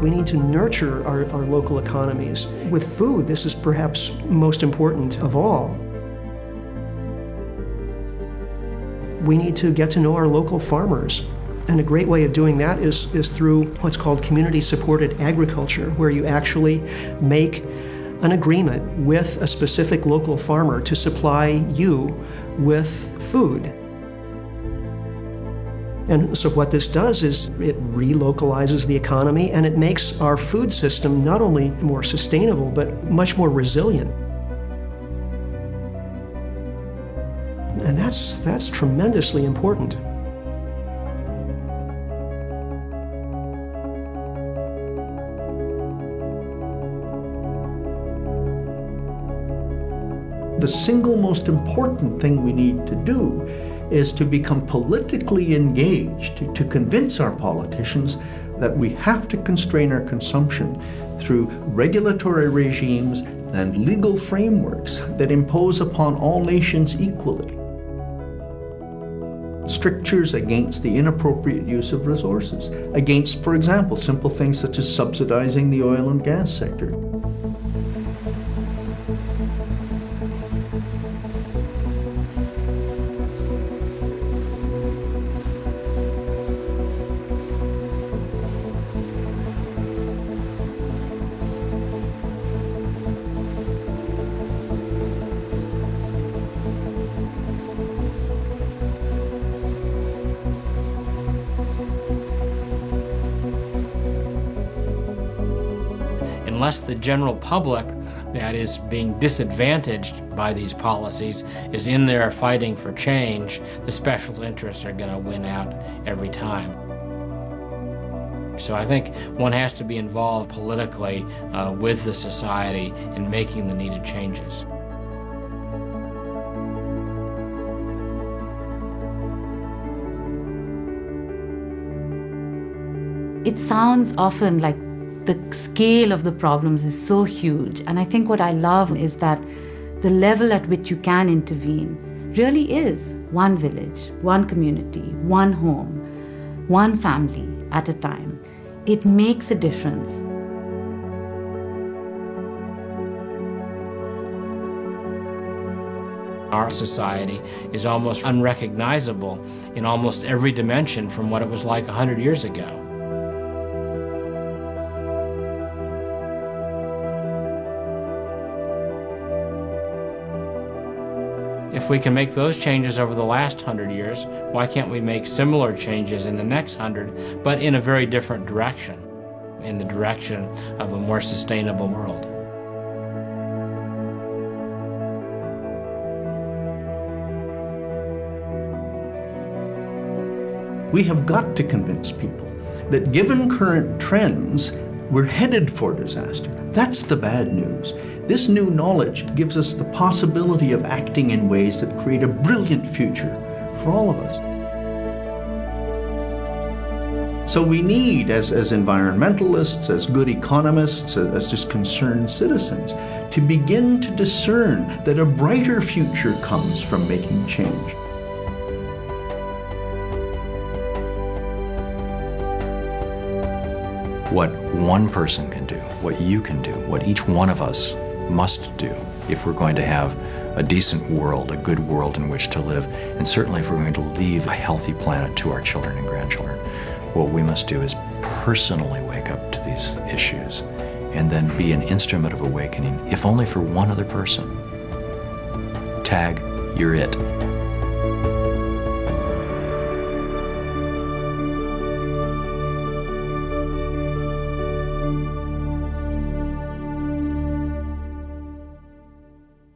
We need to nurture our local economies. With food, this is perhaps most important of all. We need to get to know our local farmers. And a great way of doing that is through what's called community-supported agriculture, where you actually make an agreement with a specific local farmer to supply you with food. And so what this does is it relocalizes the economy, and it makes our food system not only more sustainable, but much more resilient. And that's tremendously important. The single most important thing we need to do is to become politically engaged, to convince our politicians that we have to constrain our consumption through regulatory regimes and legal frameworks that impose upon all nations equally. Strictures against the inappropriate use of resources, against, for example, simple things such as subsidizing the oil and gas sector. Unless the general public that is being disadvantaged by these policies is in there fighting for change, the special interests are going to win out every time. So I think one has to be involved politically with the society in making the needed changes. It sounds often like the scale of the problems is so huge. And I think what I love is that the level at which you can intervene really is one village, one community, one home, one family at a time. It makes a difference. Our society is almost unrecognizable in almost every dimension from what it was like 100 years ago. If we can make those changes over the last 100 years, why can't we make similar changes in the next 100, but in a very different direction, in the direction of a more sustainable world? We have got to convince people that given current trends, we're headed for disaster. That's the bad news. This new knowledge gives us the possibility of acting in ways that create a brilliant future for all of us. So we need, as environmentalists, as good economists, as just concerned citizens, to begin to discern that a brighter future comes from making change. What one person can do, what you can do, what each one of us must do if we're going to have a decent world, a good world in which to live, and certainly if we're going to leave a healthy planet to our children and grandchildren. What we must do is personally wake up to these issues and then be an instrument of awakening, if only for one other person. Tag, you're it.